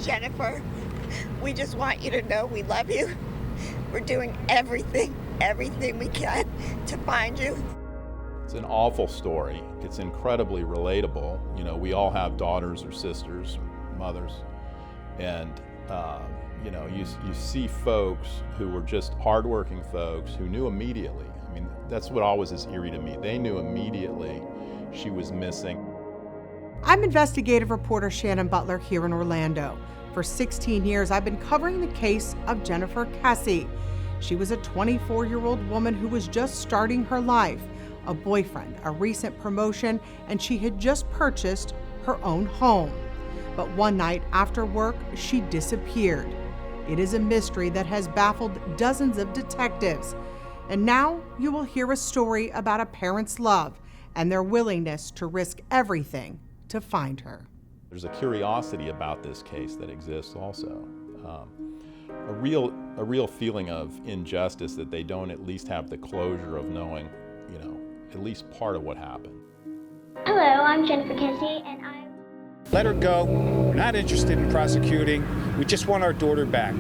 Jennifer, we just want you to know we love you. We're doing everything we can to find you. It's an awful story. It's incredibly relatable. You know, we all have daughters or sisters, or mothers, and you know, you see folks who were just hardworking folks who knew immediately. I mean, that's what always is eerie to me. They knew immediately she was missing. I'm investigative reporter Shannon Butler here in Orlando. For 16 years, I've been covering the case of Jennifer Kesse. She was a 24-year-old woman who was just starting her life, a boyfriend, a recent promotion, and she had just purchased her own home. But one night after work, she disappeared. It is a mystery that has baffled dozens of detectives. And now you will hear a story about a parent's love and their willingness to risk everything to find her. There's a curiosity about this case that exists also. A real feeling of injustice that they don't at least have the closure of knowing, you know, at least part of what happened. Hello, I'm Jennifer Kesse, and I'm... Let her go. We're not interested in prosecuting. We just want our daughter back.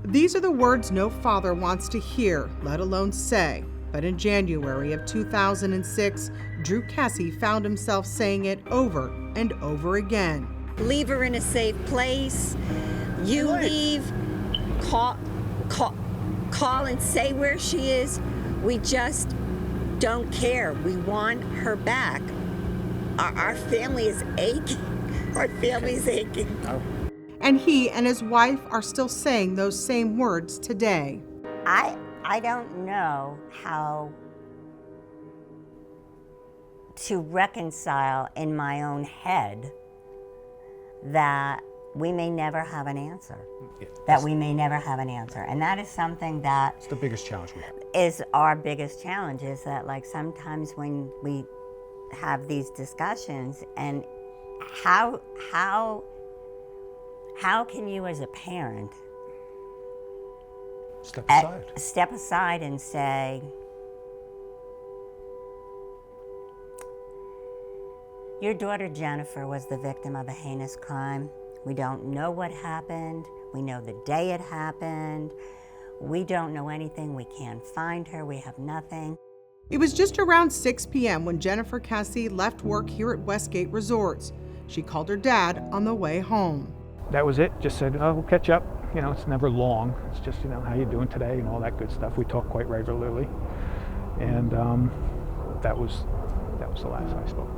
These are the words no father wants to hear, let alone say. But in January of 2006, Drew Kesse found himself saying it over and over again. Leave her in a safe place. You leave. Call and say where she is. We just don't care. We want her back. Our family is aching. Our family's aching. And he and his wife are still saying those same words today. I don't know how to reconcile in my own head that we may never have an answer. And that is something that... It's the biggest challenge we have. Is our biggest challenge, is that like sometimes when we have these discussions, and how can you as a parent step aside and say, your daughter Jennifer was the victim of a heinous crime. We don't know what happened. We know the day it happened. We don't know anything. We can't find her. We have nothing. It was just around 6 p.m. when Jennifer Kesse left work here at Westgate Resorts. She called her dad on the way home. That was it. Just said, oh, we'll catch up. You know, it's never long. It's just, you know, how you doing today and all that good stuff. We talk quite regularly. And that was the last I spoke.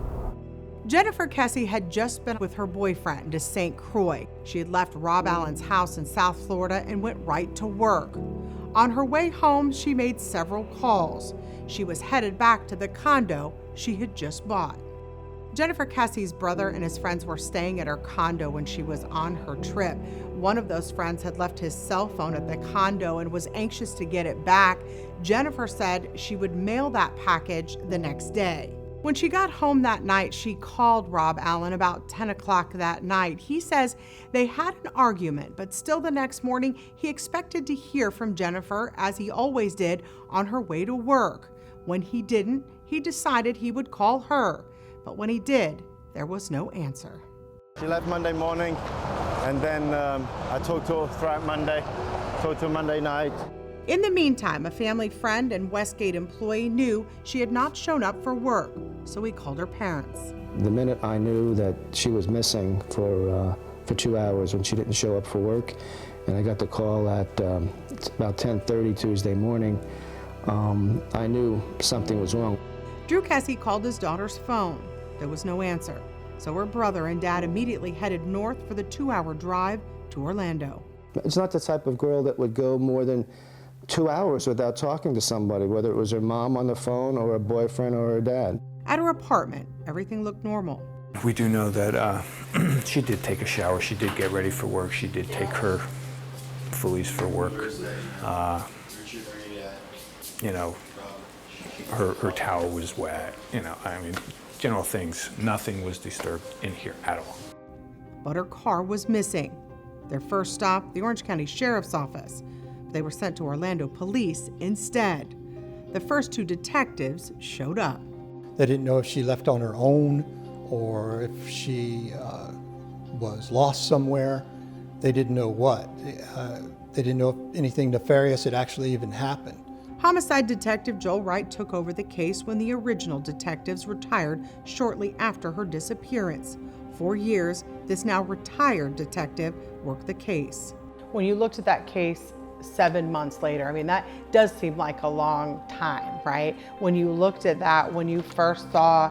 Jennifer Kesse had just been with her boyfriend to St. Croix. She had left Rob Allen's house in South Florida and went right to work. On her way home, she made several calls. She was headed back to the condo she had just bought. Jennifer Kesse's brother and his friends were staying at her condo when she was on her trip. One of those friends had left his cell phone at the condo and was anxious to get it back. Jennifer said she would mail that package the next day. When she got home that night, she called Rob Allen about 10 o'clock that night. He says they had an argument, but still the next morning, he expected to hear from Jennifer, as he always did, on her way to work. When he didn't, he decided he would call her. But when he did, there was no answer. She left Monday morning, and then I talked to her throughout Monday, talked to her Monday night. In the meantime, a family friend and Westgate employee knew she had not shown up for work, so he called her parents. The minute I knew that she was missing for 2 hours when she didn't show up for work, and I got the call at about 10:30 Tuesday morning, I knew something was wrong. Drew Kesse called his daughter's phone. There was no answer, so her brother and dad immediately headed north for the 2-hour drive to Orlando. It's not the type of girl that would go more than 2 hours without talking to somebody, whether it was her mom on the phone or her boyfriend or her dad. At her apartment, everything looked normal. We do know that she did take a shower. She did get ready for work. She did take her Felice for work. You know, her towel was wet. You know, I mean, general things. Nothing was disturbed in here at all. But her car was missing. Their first stop, the Orange County Sheriff's Office. They were sent to Orlando Police instead. The first 2 detectives showed up. They didn't know if she left on her own or if she was lost somewhere. They didn't know what. They didn't know if anything nefarious had actually even happened. Homicide Detective Joel Wright took over the case when the original detectives retired shortly after her disappearance. For years, this now retired detective worked the case. When you looked at that case 7 months later, I mean, that does seem like a long time, right? When you looked at that, when you first saw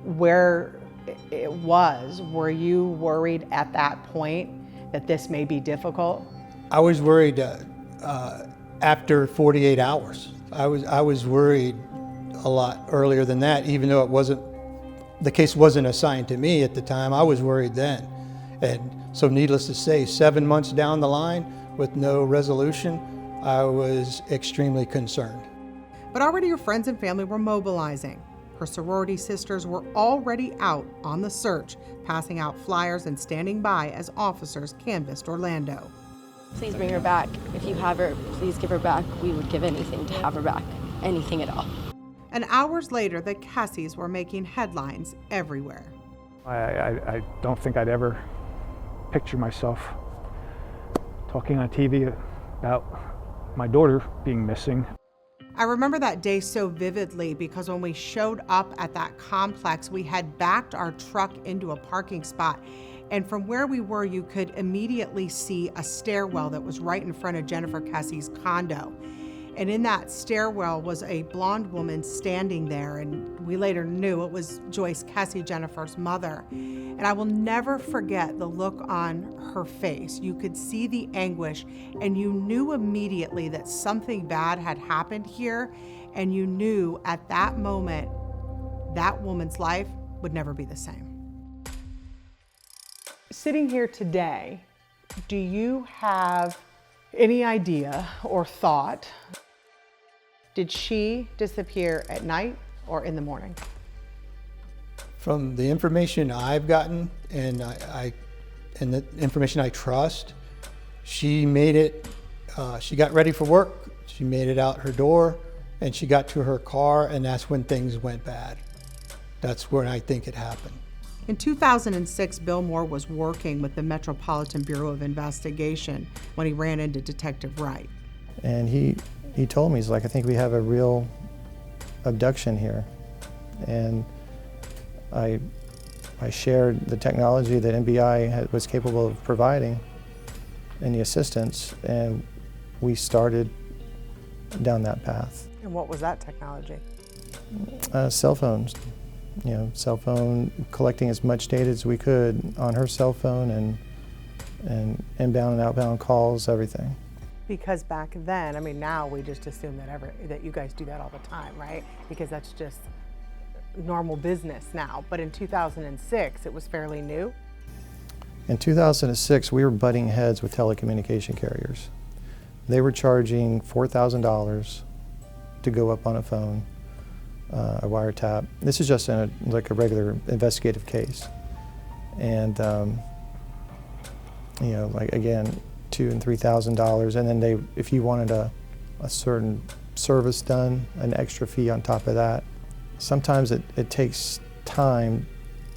where it was, were you worried at that point that this may be difficult? I was worried after 48 hours. I was worried a lot earlier than that, even though the case wasn't assigned to me at the time. I was worried then. And so needless to say, 7 months down the line with no resolution, I was extremely concerned. But already her friends and family were mobilizing. Her sorority sisters were already out on the search, passing out flyers and standing by as officers canvassed Orlando. Please bring her back. If you have her, please give her back. We would give anything to have her back. Anything at all. And hours later, the Kesses were making headlines everywhere. I don't think I'd ever picture myself talking on TV about my daughter being missing. I remember that day so vividly because when we showed up at that complex, we had backed our truck into a parking spot. And from where we were, you could immediately see a stairwell that was right in front of Jennifer Kesse's condo. And in that stairwell was a blonde woman standing there, and we later knew it was Joyce Kesse, Jennifer's mother. And I will never forget the look on her face. You could see the anguish, and you knew immediately that something bad had happened here, and you knew at that moment that woman's life would never be the same. Sitting here today, do you have any idea or thought, did she disappear at night or in the morning? From the information I've gotten and the information I trust, she made it, she got ready for work, she made it out her door, and she got to her car, and that's when things went bad. That's when I think it happened. In 2006, Bill Moore was working with the Metropolitan Bureau of Investigation when he ran into Detective Wright. And he told me, he's like, I think we have a real abduction here. And I shared the technology that NBI was capable of providing and the assistance, and we started down that path. And what was that technology? Cell phones. You know, cell phone, collecting as much data as we could on her cell phone and inbound and outbound calls, everything. Because back then, I mean, now we just assume that you guys do that all the time, right? Because that's just normal business now. But in 2006, it was fairly new. In 2006, we were butting heads with telecommunication carriers. They were charging $4,000 to go up on a phone. A wiretap. This is just like a regular investigative case. And, you know, like again, $2,000 and $3,000. And then if you wanted a certain service done, an extra fee on top of that. Sometimes it takes time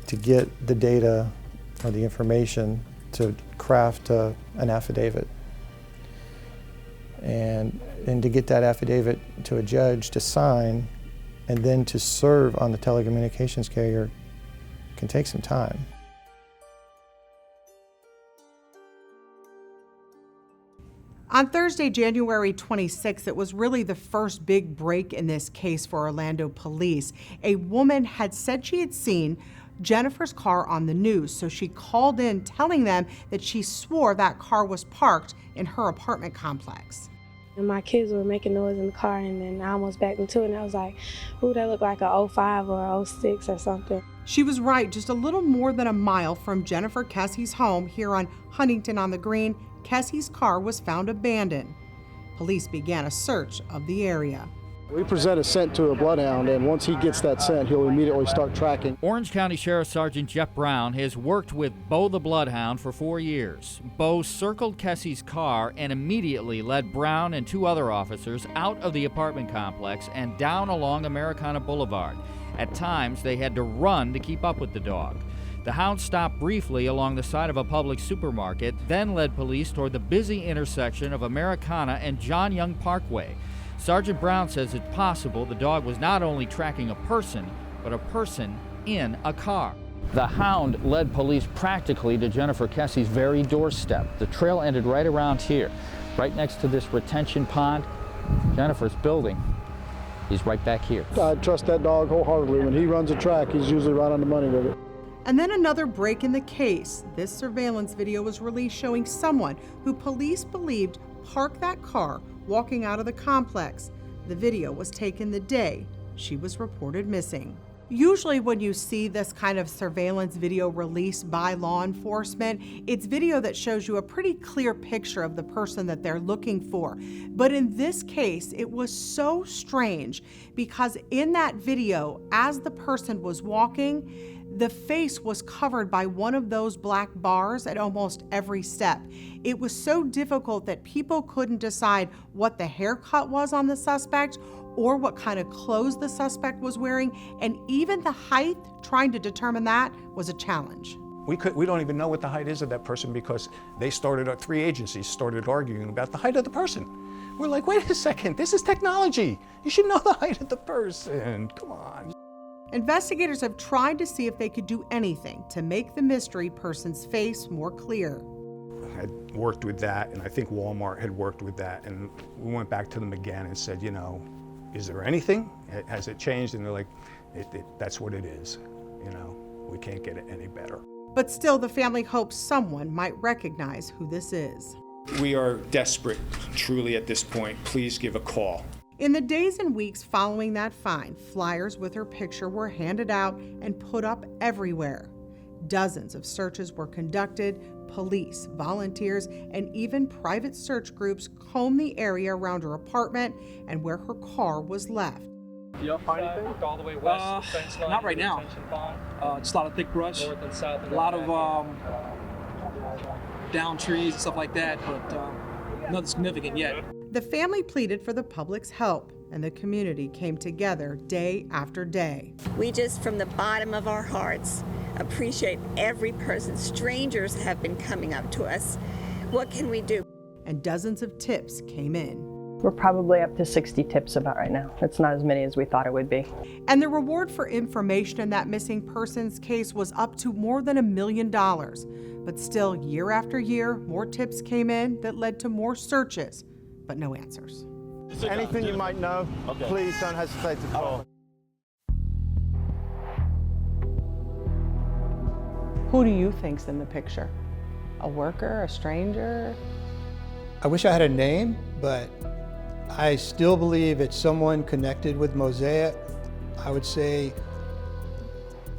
to get the data or the information to craft an affidavit. And to get that affidavit to a judge to sign, and then to serve on the telecommunications carrier can take some time. On Thursday, January 26th, it was really the first big break in this case for Orlando police. A woman had said she had seen Jennifer's car on the news, so she called in telling them that she swore that car was parked in her apartment complex. And my kids were making noise in the car, and then I almost backed into it, and I was like, ooh, that looked like a 05 or 06 or something. She was right. Just a little more than a mile from Jennifer Kesse's home here on Huntington on the Green, Kesse's car was found abandoned. Police began a search of the area. We present a scent to a bloodhound, and once he gets that scent, he'll immediately start tracking. Orange County Sheriff Sergeant Jeff Brown has worked with Bo the Bloodhound for 4 years. Bo circled Kesse's car and immediately led Brown and 2 other officers out of the apartment complex and down along Americana Boulevard. At times, they had to run to keep up with the dog. The hound stopped briefly along the side of a public supermarket, then led police toward the busy intersection of Americana and John Young Parkway. Sergeant Brown says it's possible the dog was not only tracking a person, but a person in a car. The hound led police practically to Jennifer Kesse's very doorstep. The trail ended right around here, right next to this retention pond. Jennifer's building is right back here. I trust that dog wholeheartedly. When he runs a track, he's usually right on the money with it. And then another break in the case. This surveillance video was released showing someone who police believed parked that car walking out of the complex. The video was taken the day she was reported missing. Usually when you see this kind of surveillance video released by law enforcement, it's video that shows you a pretty clear picture of the person that they're looking for. But in this case, it was so strange because in that video, as the person was walking, the face was covered by one of those black bars at almost every step. It was so difficult that people couldn't decide what the haircut was on the suspect or what kind of clothes the suspect was wearing, and even the height, trying to determine that was a challenge. We don't even know what the height is of that person because they started, 3 agencies started arguing about the height of the person. We're like, wait a second, this is technology. You should know the height of the person, come on. Investigators have tried to see if they could do anything to make the mystery person's face more clear. I had worked with that, and I think Walmart had worked with that, and we went back to them again and said, you know, is there anything? Has it changed? And they're like, that's what it is. You know, we can't get it any better. But still, the family hopes someone might recognize who this is. We are desperate, truly, at this point. Please give a call. In the days and weeks following that find, flyers with her picture were handed out and put up everywhere. Dozens of searches were conducted. Police, volunteers, and even private search groups combed the area around her apartment and where her car was left. Do y'all find anything? All the way west, not right now. Just a lot of thick brush, north and south, and a lot of down trees and stuff like that, but nothing significant yet. The family pleaded for the public's help, and the community came together day after day. We just, from the bottom of our hearts, appreciate every person. Strangers have been coming up to us. What can we do? And dozens of tips came in. We're probably up to 60 tips about right now. It's not as many as we thought it would be. And the reward for information in that missing persons case was up to more than $1 million. But still, year after year, more tips came in that led to more searches, but no answers. Anything you might know, please don't hesitate to call. Who do you think's in the picture? A worker, a stranger? I wish I had a name, but I still believe it's someone connected with Mosaic. I would say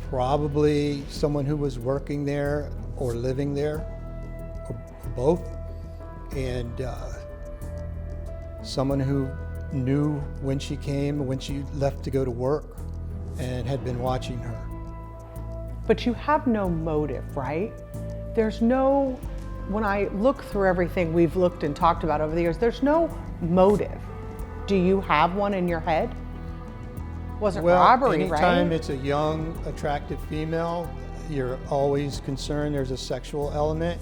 probably someone who was working there or living there, or both, and someone who knew when she came, when she left to go to work, and had been watching her. But you have no motive, right? There's no, when I look through everything we've looked and talked about over the years, there's no motive. Do you have one in your head? Wasn't robbery, right? Anytime it's a young, attractive female, you're always concerned there's a sexual element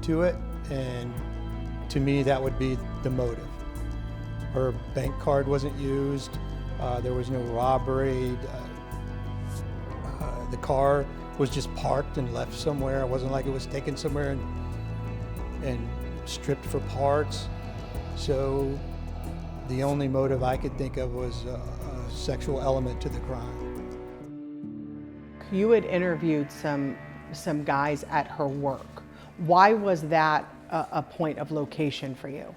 to it, and to me that would be the motive. Her bank card wasn't used, there was no robbery, the car was just parked and left somewhere. It wasn't like it was taken somewhere and stripped for parts. So the only motive I could think of was a sexual element to the crime. You had interviewed some guys at her work. Why was that a point of location for you?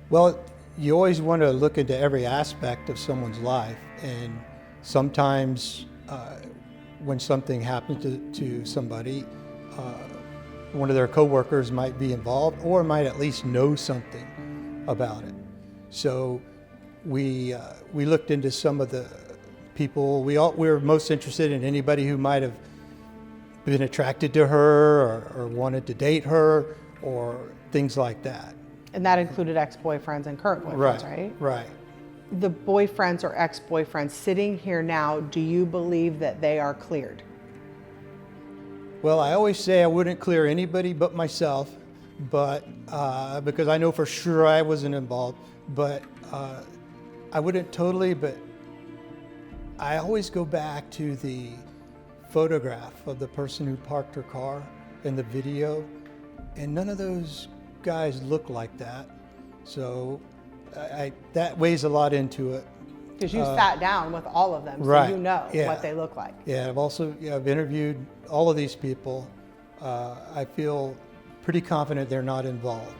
Well, you always want to look into every aspect of someone's life, and sometimes when something happens to somebody, one of their coworkers might be involved or might at least know something about it. So we looked into some of the people. We were most interested in anybody who might have been attracted to her or wanted to date her or things like that. And that included ex-boyfriends and current boyfriends, right? Right. The boyfriends or ex-boyfriends sitting here now, do you believe that they are cleared? Well, I always say I wouldn't clear anybody but myself, but because I know for sure I wasn't involved. But I wouldn't totally, but I always go back to the photograph of the person who parked her car in the video, and none of those guys look like that. So that weighs a lot into it. Because you sat down with all of them, so right. you know Yeah. what they look like. Yeah, I've interviewed all of these people. I feel pretty confident they're not involved.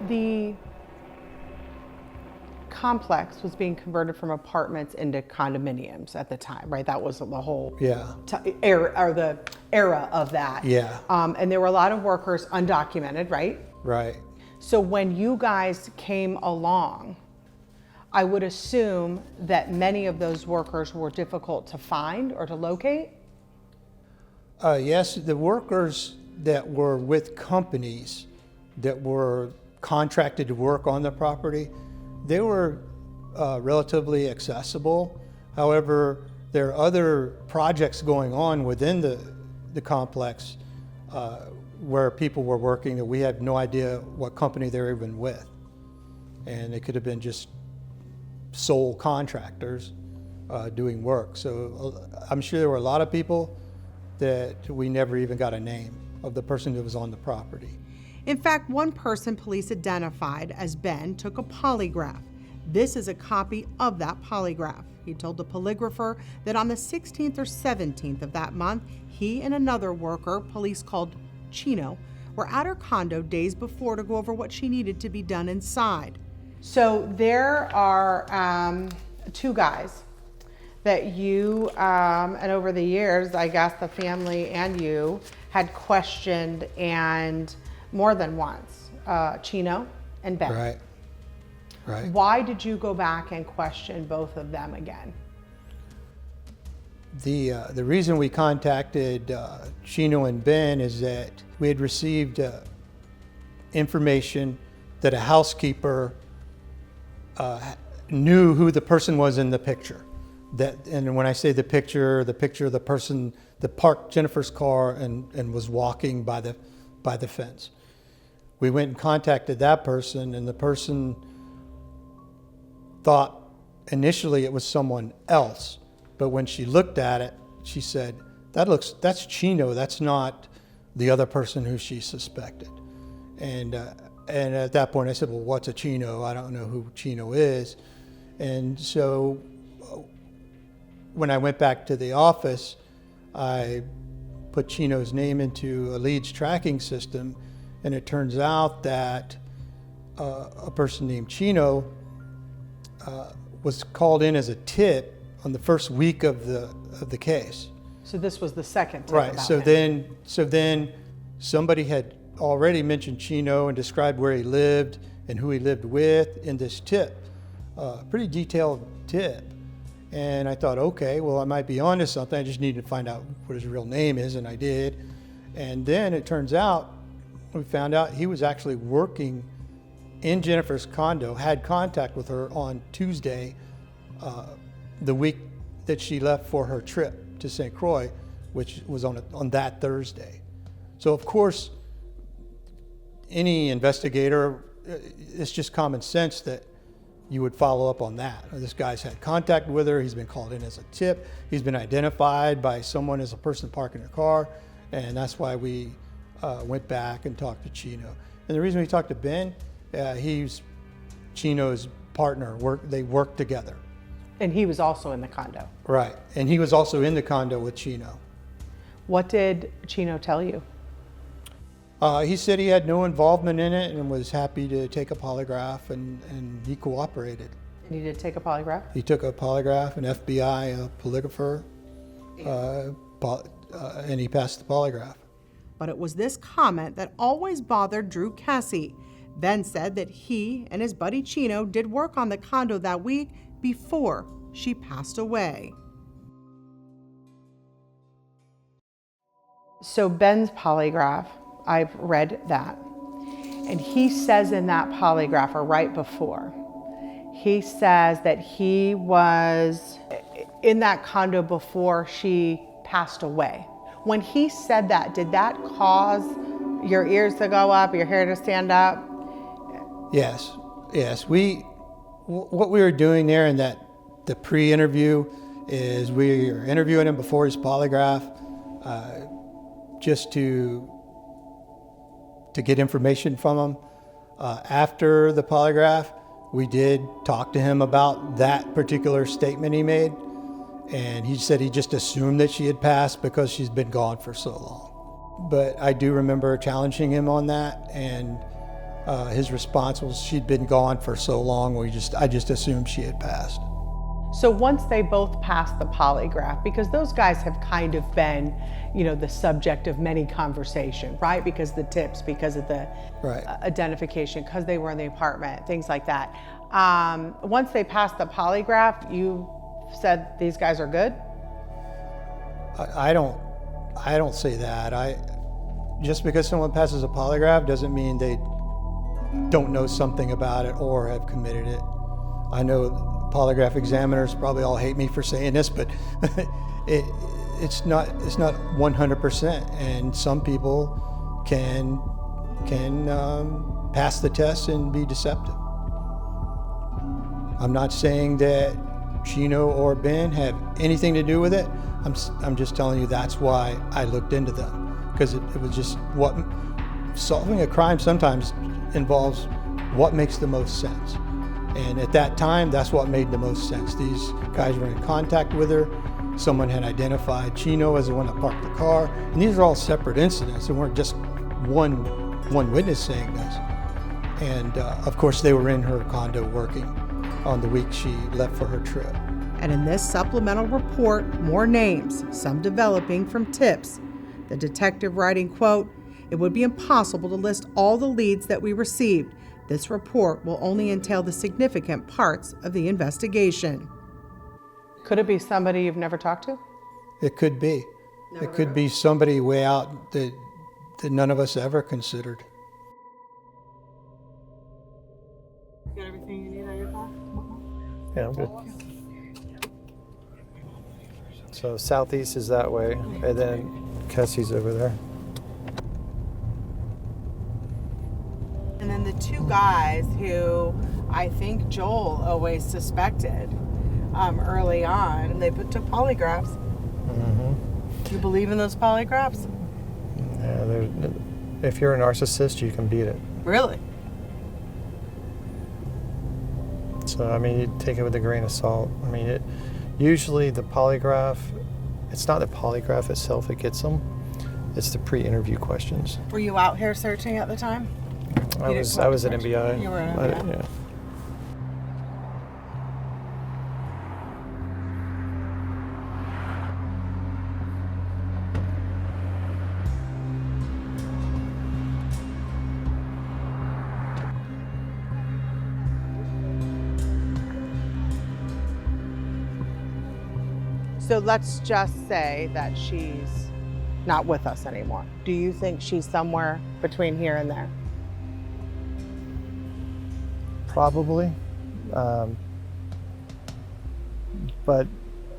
The complex was being converted from apartments into condominiums at the time, right? That was the whole the era of that. Yeah. And there were a lot of workers undocumented, right? Right. So when you guys came along, I would assume that many of those workers were difficult to find or to locate? Yes, the workers that were with companies that were contracted to work on the property, they were relatively accessible. However, there are other projects going on within the complex where people were working that we had no idea what company they were even with. And it could have been just sole contractors doing work. So I'm sure there were a lot of people that we never even got a name of the person that was on the property. In fact, one person police identified as Ben took a polygraph. This is a copy of that polygraph. He told the polygrapher that on the 16th or 17th of that month, he and another worker, police called Chino, were at her condo days before to go over what she needed to be done inside. So there are two guys that you, and over the years, I guess the family and you had questioned, and more than once, Chino and Ben. Right, right. Why did you go back and question both of them again? The reason we contacted Chino and Ben is that we had received information that a housekeeper knew who the person was in the picture. And when I say the picture of the person that parked Jennifer's car and was walking by the fence. We went and contacted that person, and the person thought initially it was someone else. But when she looked at it, she said, that's Chino, that's not the other person who she suspected. And at that point I said, well, what's a Chino? I don't know who Chino is. And so when I went back to the office, I put Chino's name into a leads tracking system, and it turns out that a person named Chino was called in as a tip on the first week of the case. So this was the second tip right. about So him. then somebody had already mentioned Chino and described where he lived and who he lived with in this tip, pretty detailed tip. And I thought, okay, well, I might be onto something. I just needed to find out what his real name is, and I did. And then it turns out, we found out he was actually working in Jennifer's condo, had contact with her on Tuesday, the week that she left for her trip to St. Croix, which was on that Thursday. So of course, any investigator, it's just common sense that you would follow up on that. This guy's had contact with her, he's been called in as a tip, he's been identified by someone as a person parking their car, and that's why we went back and talked to Chino. And the reason we talked to Ben, he's Chino's partner, they work together. And he was also in the condo. Right, and he was also in the condo with Chino. What did Chino tell you? He said he had no involvement in it and was happy to take a polygraph, and he cooperated. And he did take a polygraph? He took a polygraph, an FBI polygrapher, and he passed the polygraph. But it was this comment that always bothered Drew Kesse. Ben said that he and his buddy Chino did work on the condo that week before she passed away. So Ben's polygraph, I've read that. And he says in that polygraph, or right before, he says that he was in that condo before she passed away. When he said that, did that cause your ears to go up, your hair to stand up? Yes, yes. What we were doing there in the pre-interview is we were interviewing him before his polygraph, just to get information from him. After the polygraph, we did talk to him about that particular statement he made, and he said he just assumed that she had passed because she's been gone for so long. But I do remember challenging him on that, and his response was she'd been gone for so long, I just assumed she had passed. So once they both passed the polygraph, because those guys have kind of been, the subject of many conversation, right? Because the tips, because of the identification, because they were in the apartment, things like that. Once they passed the polygraph, you said these guys are good? I don't say that. Just because someone passes a polygraph doesn't mean they don't know something about it or have committed it. I know polygraph examiners probably all hate me for saying this, but it's not 100%, and some people can pass the test and be deceptive. I'm not saying that Chino or Ben have anything to do with it. I'm just telling you that's why I looked into them, because it was just solving a crime sometimes involves what makes the most sense. And at that time, that's what made the most sense. These guys were in contact with her. Someone had identified Chino as the one that parked the car. And these are all separate incidents. They weren't just one witness saying this. And of course, they were in her condo working on the week she left for her trip. And in this supplemental report, more names, some developing from tips. The detective writing, quote, "It would be impossible to list all the leads that we received. This report will only entail the significant parts of the investigation." Could it be somebody you've never talked to? It could be. It could be somebody way out that none of us ever considered. You got everything you need on your phone? Yeah, I'm good. So southeast is that way, and then Kesse's over there. And then the two guys who I think Joel always suspected early on, they took polygraphs. Mm-hmm. Do you believe in those polygraphs? Yeah, if you're a narcissist, you can beat it. Really? So, I mean, you take it with a grain of salt. I mean, usually the polygraph, it's not the polygraph itself that gets them, it's the pre-interview questions. Were you out here searching at the time? I was at NBI. You were at NBI? Yeah. So let's just say that she's not with us anymore. Do you think she's somewhere between here and there? Probably. But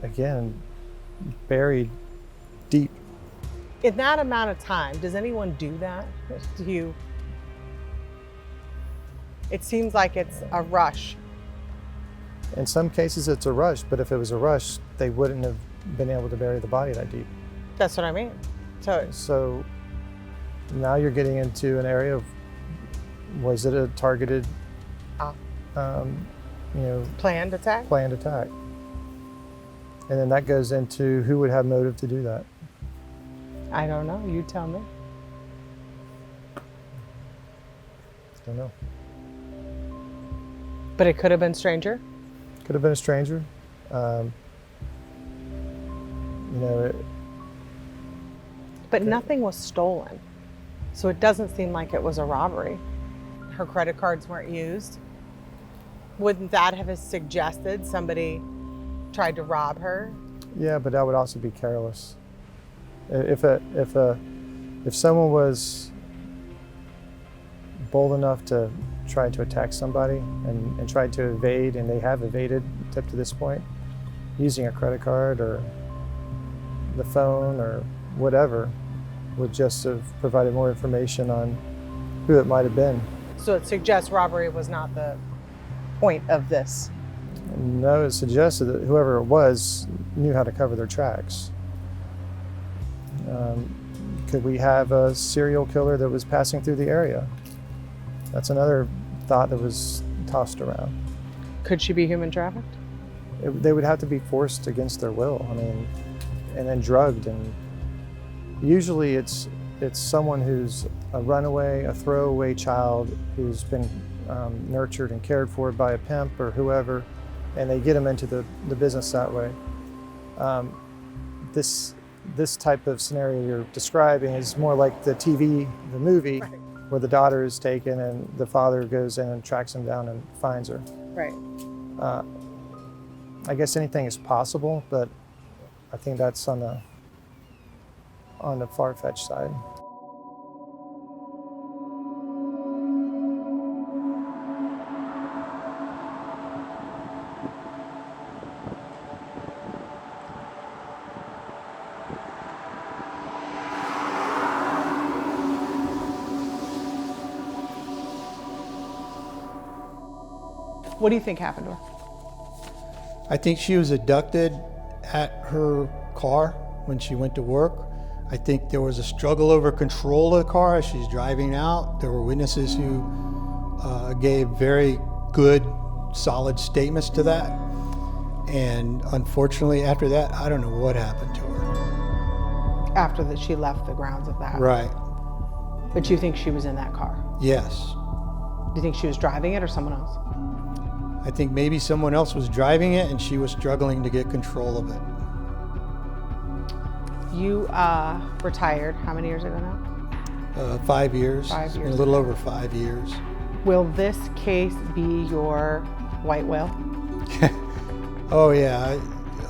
again, buried deep. In that amount of time, does anyone do that? It seems like it's a rush. In some cases it's a rush, but if it was a rush, they wouldn't have been able to bury the body that deep. That's what I mean. So now you're getting into an area of, was it a targeted, planned attack? Planned attack. And then that goes into who would have motive to do that. I don't know. You tell me. Don't know. But it could have been a stranger? Could have been a stranger. But nothing was stolen. So it doesn't seem like it was a robbery. Her credit cards weren't used. Wouldn't that have suggested somebody tried to rob her? Yeah, but that would also be careless. If someone was bold enough to try to attack somebody and tried to evade, and they have evaded up to this point, using a credit card or the phone or whatever would just have provided more information on who it might have been. So it suggests robbery was not the point of this. No, it suggested that whoever it was knew how to cover their tracks. Could we have a serial killer that was passing through the area? That's another thought that was tossed around. Could she be human trafficked? They would have to be forced against their will. I mean, and then drugged. And usually it's someone who's a runaway, a throwaway child who's been nurtured and cared for by a pimp or whoever, and they get them into the business that way. This type of scenario you're describing is more like the movie, right, where the daughter is taken and the father goes in and tracks him down and finds her. Right. I guess anything is possible, but I think that's on the far-fetched side. What do you think happened to her? I think she was abducted at her car when she went to work. I think there was a struggle over control of the car as she's driving out. There were witnesses who gave very good, solid statements to that. And unfortunately, after that, I don't know what happened to her. After that, she left the grounds of the house. Right. But you think she was in that car? Yes. Do you think she was driving it or someone else? I think maybe someone else was driving it and she was struggling to get control of it. You retired how many years ago now? 5 years. 5 years. A little over 5 years. Will this case be your white whale? Oh yeah,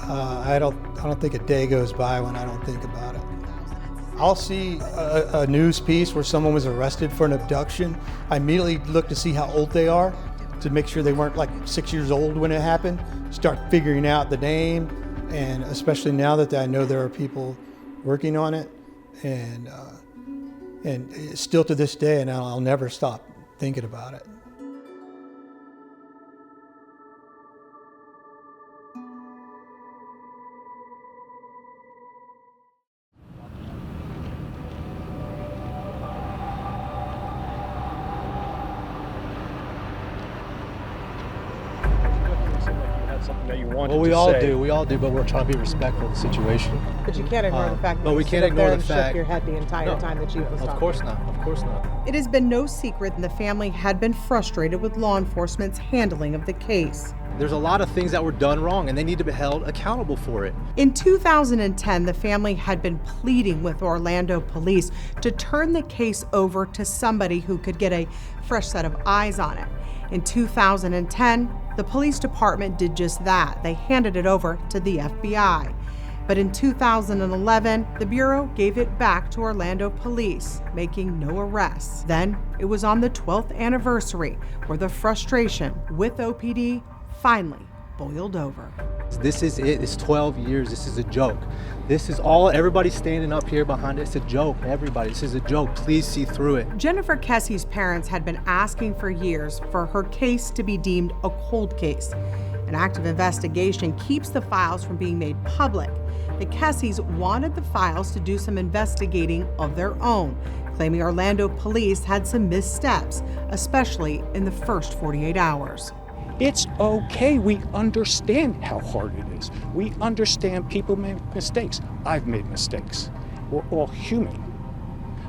I don't think a day goes by when I don't think about it. I'll see a news piece where someone was arrested for an abduction. I immediately look to see how old they are, to make sure they weren't like 6 years old when it happened. Start figuring out the name, and especially now that I know there are people working on it, and still to this day, and I'll never stop thinking about it. Something that you wanted well, we to all say. do. We all do, but we're trying to be respectful of the situation. But you can't ignore the fact that but we you can't stood up ignore there the and fact. shook your head the entire time that Chief was talking. Of course not. Of course not. It has been no secret the family had been frustrated with law enforcement's handling of the case. There's a lot of things that were done wrong, and they need to be held accountable for it. In 2010, the family had been pleading with Orlando police to turn the case over to somebody who could get a fresh set of eyes on it. In 2010, the police department did just that. They handed it over to the FBI. But in 2011, the Bureau gave it back to Orlando police, making no arrests. Then it was on the 12th anniversary where the frustration with OPD finally boiled over. This is it. It's 12 years. This is a joke. This is all, everybody standing up here behind it. It's a joke. Everybody, this is a joke. Please see through it. Jennifer Kesse's parents had been asking for years for her case to be deemed a cold case. An active investigation keeps the files from being made public. The Kesses wanted the files to do some investigating of their own, claiming Orlando police had some missteps, especially in the first 48 hours. It's okay. We understand how hard it is. We understand people make mistakes. I've made mistakes. We're all human.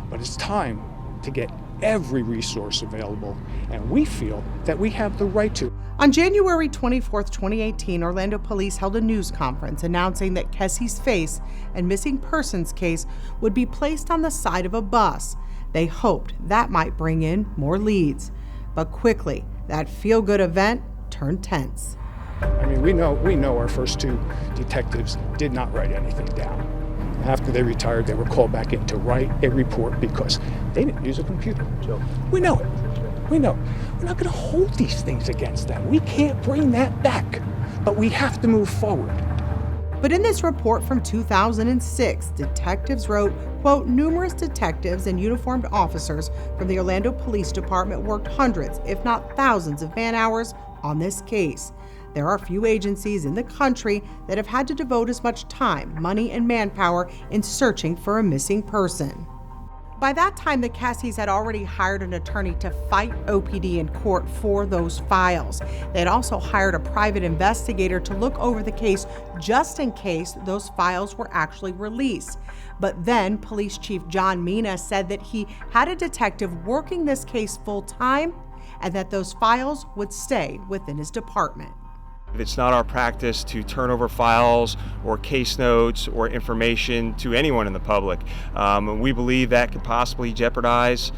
But it's time to get every resource available, and we feel that we have the right to. On January 24th, 2018, Orlando police held a news conference announcing that Kesse's face and missing persons case would be placed on the side of a bus. They hoped that might bring in more leads. But quickly, that feel-good event turned tense. I mean, we know our first two detectives did not write anything down. After they retired, they were called back in to write a report because they didn't use a computer. We know it. We know. We're not going to hold these things against them. We can't bring that back. But we have to move forward. But in this report from 2006, detectives wrote, quote, numerous detectives and uniformed officers from the Orlando Police Department worked hundreds, if not thousands of man-hours on this case. There are few agencies in the country that have had to devote as much time, money, and manpower in searching for a missing person. By that time, the Kesses had already hired an attorney to fight OPD in court for those files. They had also hired a private investigator to look over the case just in case those files were actually released. But then Police Chief John Mina said that he had a detective working this case full time and that those files would stay within his department. It's not our practice to turn over files or case notes or information to anyone in the public. We believe that could possibly jeopardize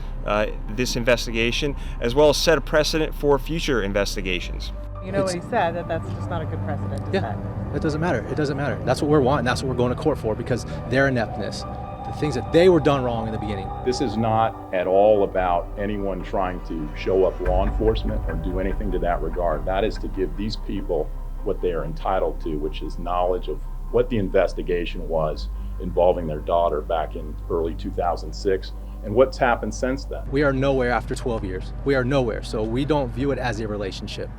this investigation, as well as set a precedent for future investigations. You know what he said, that's just not a good precedent to set. It doesn't matter. It doesn't matter. That's what we're wanting. That's what we're going to court for, because their ineptness, the things that they were done wrong in the beginning. This is not at all about anyone trying to show up law enforcement or do anything to that regard. That is to give these people what they are entitled to, which is knowledge of what the investigation was involving their daughter back in early 2006 and what's happened since then. We are nowhere after 12 years. We are nowhere, so we don't view it as a relationship.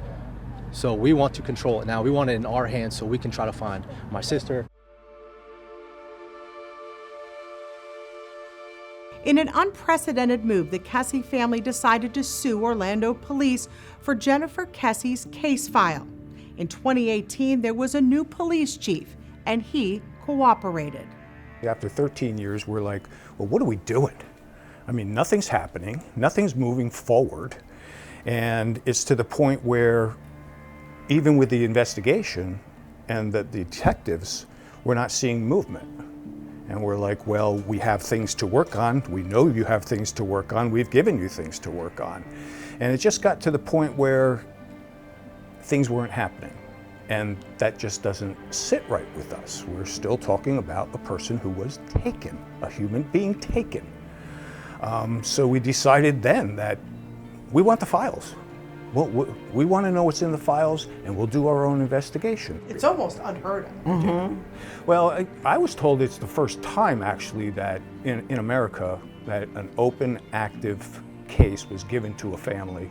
So we want to control it now. We want it in our hands so we can try to find my sister. In an unprecedented move, the Kesse family decided to sue Orlando police for Jennifer Kesse's case file. In 2018, there was a new police chief, and he cooperated. After 13 years, we're like, well, what are we doing? I mean, nothing's happening, nothing's moving forward, and it's to the point where even with the investigation and the detectives, we're not seeing movement. And we're like, well, we have things to work on. We know you have things to work on. We've given you things to work on. And it just got to the point where things weren't happening. And that just doesn't sit right with us. We're still talking about a person who was taken, a human being taken. So we decided then that we want the files. Well, we want to know what's in the files, and we'll do our own investigation. It's almost unheard of. Mm-hmm. Well, I was told it's the first time, actually, that in America, that an open, active case was given to a family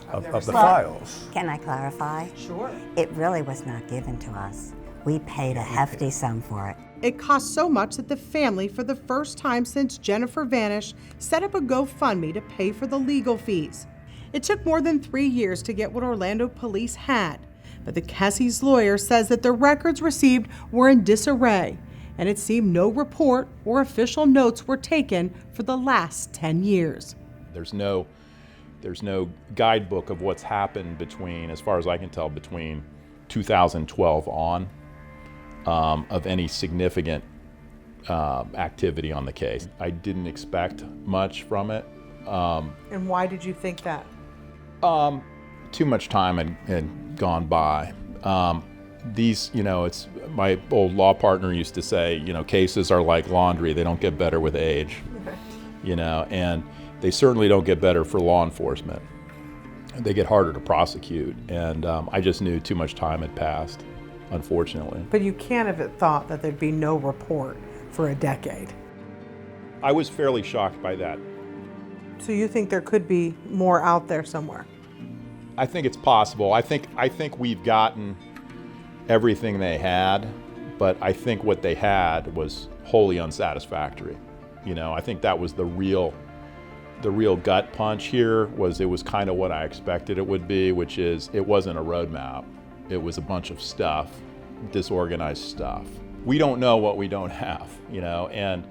of the files. Can I clarify? Sure. It really was not given to us. We paid a hefty sum for it. It cost so much that the family, for the first time since Jennifer vanished, set up a GoFundMe to pay for the legal fees. It took more than 3 years to get what Orlando police had, but the Kesse's lawyer says that the records received were in disarray, and it seemed no report or official notes were taken for the last 10 years. There's no guidebook of what's happened between, as far as I can tell, between 2012 on, of any significant activity on the case. I didn't expect much from it. And why did you think that? Too much time had gone by. It's my old law partner used to say, cases are like laundry. They don't get better with age, and they certainly don't get better for law enforcement. They get harder to prosecute, and I just knew too much time had passed, unfortunately. But you can't have thought that there'd be no report for a decade. I was fairly shocked by that. So you think there could be more out there somewhere? I think it's possible. I think we've gotten everything they had, but I think what they had was wholly unsatisfactory. I think that was the real gut punch here. It was kind of what I expected it would be, which is it wasn't a roadmap. It was a bunch of stuff, disorganized stuff. We don't know what we don't have, and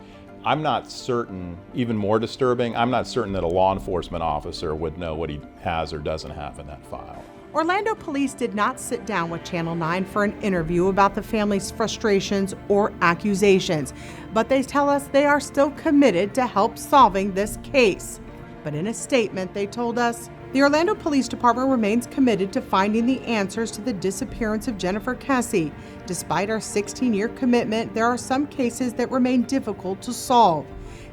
I'm not certain, even more disturbing, I'm not certain that a law enforcement officer would know what he has or doesn't have in that file. Orlando police did not sit down with Channel 9 for an interview about the family's frustrations or accusations, but they tell us they are still committed to help solving this case. But in a statement, they told us, the Orlando Police Department remains committed to finding the answers to the disappearance of Jennifer Kesse. Despite our 16-year commitment, there are some cases that remain difficult to solve.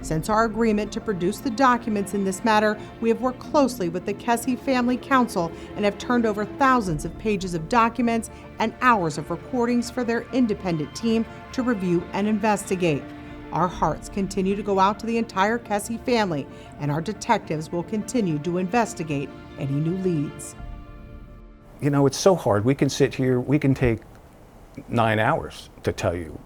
Since our agreement to produce the documents in this matter, we have worked closely with the Kesse Family Council and have turned over thousands of pages of documents and hours of recordings for their independent team to review and investigate. Our hearts continue to go out to the entire Kesse family, and our detectives will continue to investigate any new leads. You know, it's so hard. We can sit here, we can take 9 hours to tell you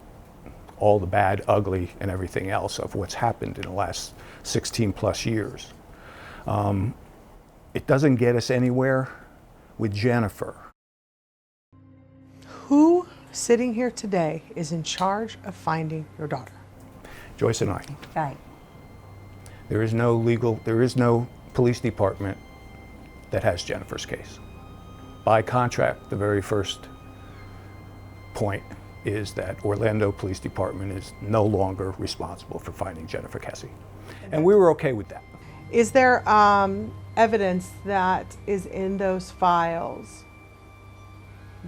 all the bad, ugly, and everything else of what's happened in the last 16 plus years. It doesn't get us anywhere with Jennifer. Who sitting here today is in charge of finding your daughter? Joyce and I. Right. There is no police department that has Jennifer's case. By contract, the very first point is that Orlando Police Department is no longer responsible for finding Jennifer Kesse. And we were okay with that. Is there evidence that is in those files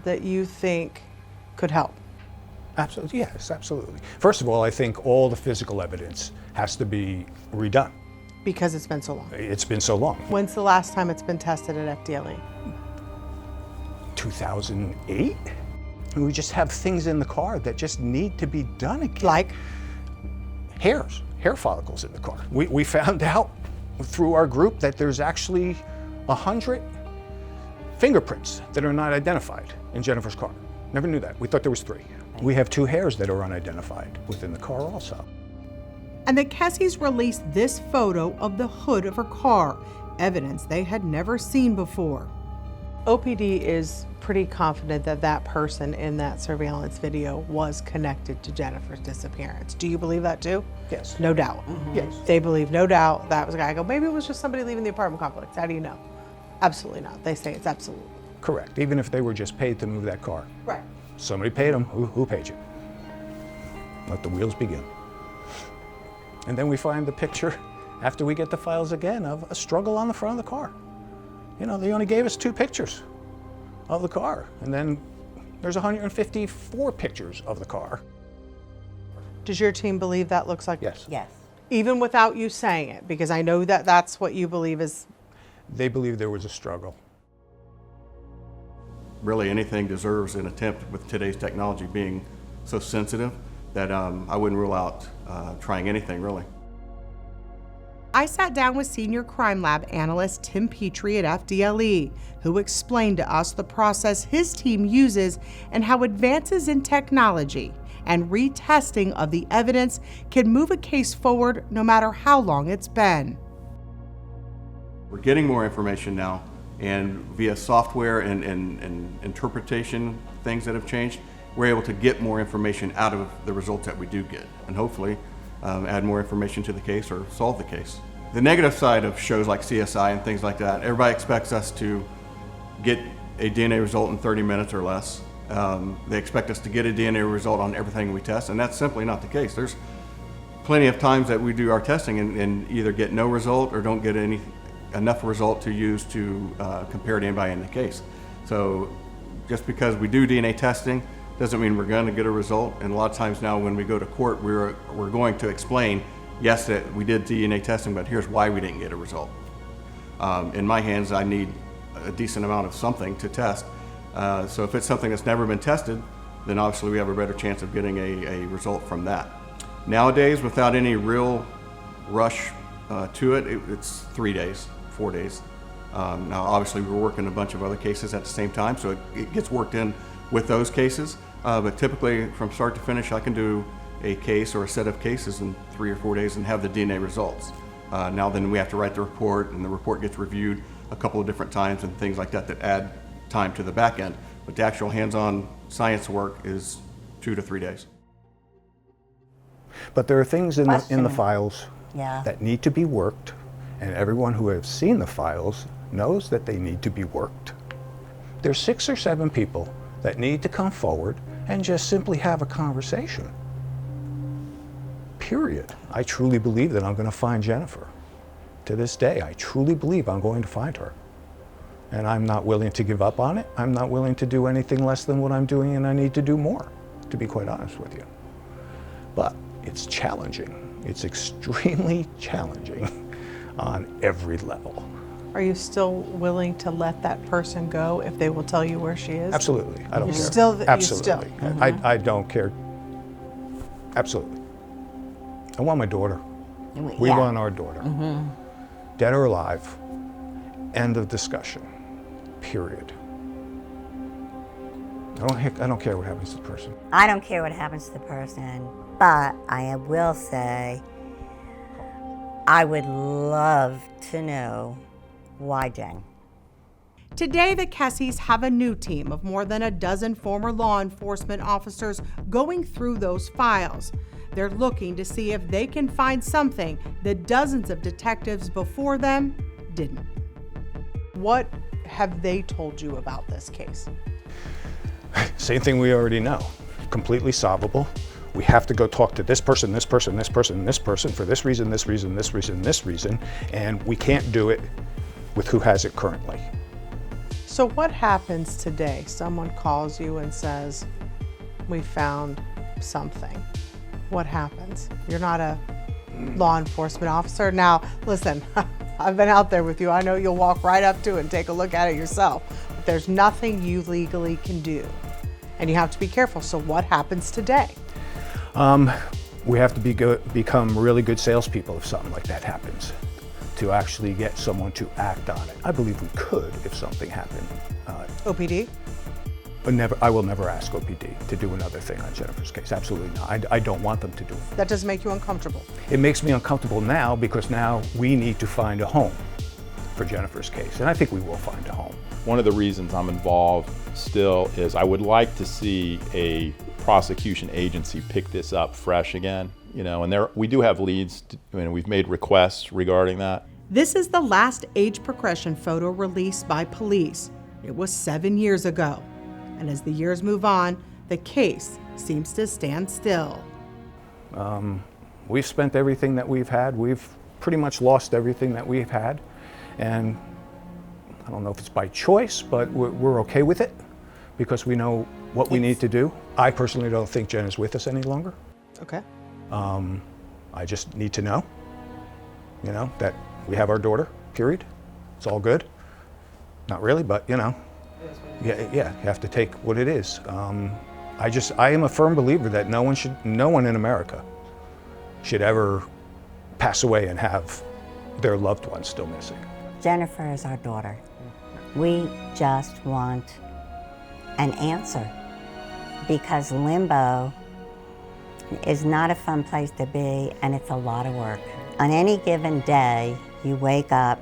that you think could help? Absolutely, yes, absolutely. First of all, I think all the physical evidence has to be redone. Because it's been so long. It's been so long. When's the last time it's been tested at FDLE? 2008? We just have things in the car that just need to be done again. Like? Hair follicles in the car. We found out through our group that there's actually 100 fingerprints that are not identified in Jennifer's car. Never knew that. We thought there was 3. We have 2 hairs that are unidentified within the car also. And the Kesses released this photo of the hood of her car, evidence they had never seen before. OPD is pretty confident that that person in that surveillance video was connected to Jennifer's disappearance. Do you believe that too? Yes. No doubt. Yes. They believe, no doubt, that was a guy. I go, maybe it was just somebody leaving the apartment complex. How do you know? Absolutely not. They say it's absolute. Correct. Even if they were just paid to move that car. Right. Somebody paid them. Who paid you? Let the wheels begin. And then we find the picture after we get the files again of a struggle on the front of the car. You know, they only gave us 2 pictures of the car, and then there's 154 pictures of the car. Does your team believe that looks like? Yes. Yes. Even without you saying it, because I know that that's what you believe is. They believe there was a struggle. Really anything deserves an attempt with today's technology being so sensitive that I wouldn't rule out trying anything really. I sat down with Senior Crime Lab analyst Tim Petrie at FDLE, who explained to us the process his team uses and how advances in technology and retesting of the evidence can move a case forward no matter how long it's been. We're getting more information now, and via software and interpretation, things that have changed, we're able to get more information out of the results that we do get, and hopefully add more information to the case or solve the case. The negative side of shows like CSI and things like that, everybody expects us to get a DNA result in 30 minutes or less. They expect us to get a DNA result on everything we test, and that's simply not the case. There's plenty of times that we do our testing and either get no result or don't get enough result to use to compare to anybody in the case. So just because we do DNA testing doesn't mean we're going to get a result. And a lot of times now when we go to court, we're going to explain, yes, that we did DNA testing, but here's why we didn't get a result. In my hands, I need a decent amount of something to test. So if it's something that's never been tested, then obviously we have a better chance of getting a result from that. Nowadays, without any real rush to it, it's 3 days, 4 days. Now, obviously, we're working a bunch of other cases at the same time, so it gets worked in with those cases. But typically, from start to finish, I can do a case or a set of cases in 3 or 4 days and have the DNA results. Now then we have to write the report, and the report gets reviewed a couple of different times and things like that that add time to the back end. But the actual hands-on science work is 2 to 3 days. But there are things in the files Yeah. that need to be worked, and everyone who has seen the files knows that they need to be worked. There's 6 or 7 people that need to come forward and just simply have a conversation. Period. I truly believe that I'm going to find Jennifer. To this day, I truly believe I'm going to find her. And I'm not willing to give up on it. I'm not willing to do anything less than what I'm doing, and I need to do more, to be quite honest with you. But it's challenging. It's extremely challenging on every level. Are you still willing to let that person go if they will tell you where she is? Absolutely. I don't care. Absolutely. I don't care. Absolutely. I want my daughter. We want our daughter. Dead or alive. End of discussion. Period. I don't care what happens to the person. I don't care what happens to the person, but I will say I would love to know why Jen. Today, the Kesses have a new team of more than a dozen former law enforcement officers going through those files. They're looking to see if they can find something that dozens of detectives before them didn't. What have they told you about this case? Same thing we already know. Completely solvable. We have to go talk to this person, this person, this person, this person for this reason, this reason, this reason, this reason, and we can't do it with who has it currently. So what happens today? Someone calls you and says, we found something. What happens? You're not a law enforcement officer. Now, listen, I've been out there with you. I know you'll walk right up to it and take a look at it yourself. But there's nothing you legally can do. And you have to be careful. So what happens today? We have to become really good salespeople if something like that happens, to actually get someone to act on it. I believe we could if something happened. OPD? I will never ask OPD to do another thing on Jennifer's case. Absolutely not. I don't want them to do it. That doesn't make you uncomfortable? It makes me uncomfortable now because now we need to find a home for Jennifer's case, and I think we will find a home. One of the reasons I'm involved still is I would like to see a prosecution agency pick this up fresh again, and we do have leads, we've made requests regarding that. This is the last age progression photo released by police. It was 7 years ago. And as the years move on, the case seems to stand still. We've spent everything that we've had. We've pretty much lost everything that we've had. And I don't know if it's by choice, but we're okay with it because we know what we need to do. I personally don't think Jen is with us any longer. Okay. I just need to know, that we have our daughter, period. It's all good. Not really, but yeah, you have to take what it is. I am a firm believer that no one in America should ever pass away and have their loved ones still missing. Jennifer is our daughter. We just want an answer because limbo is not a fun place to be and it's a lot of work. On any given day, you wake up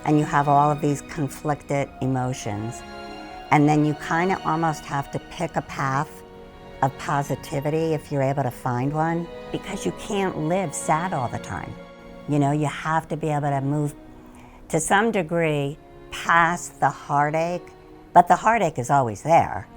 and you have all of these conflicted emotions. And then you kind of almost have to pick a path of positivity if you're able to find one, because you can't live sad all the time. You have to be able to move to some degree past the heartache, but the heartache is always there.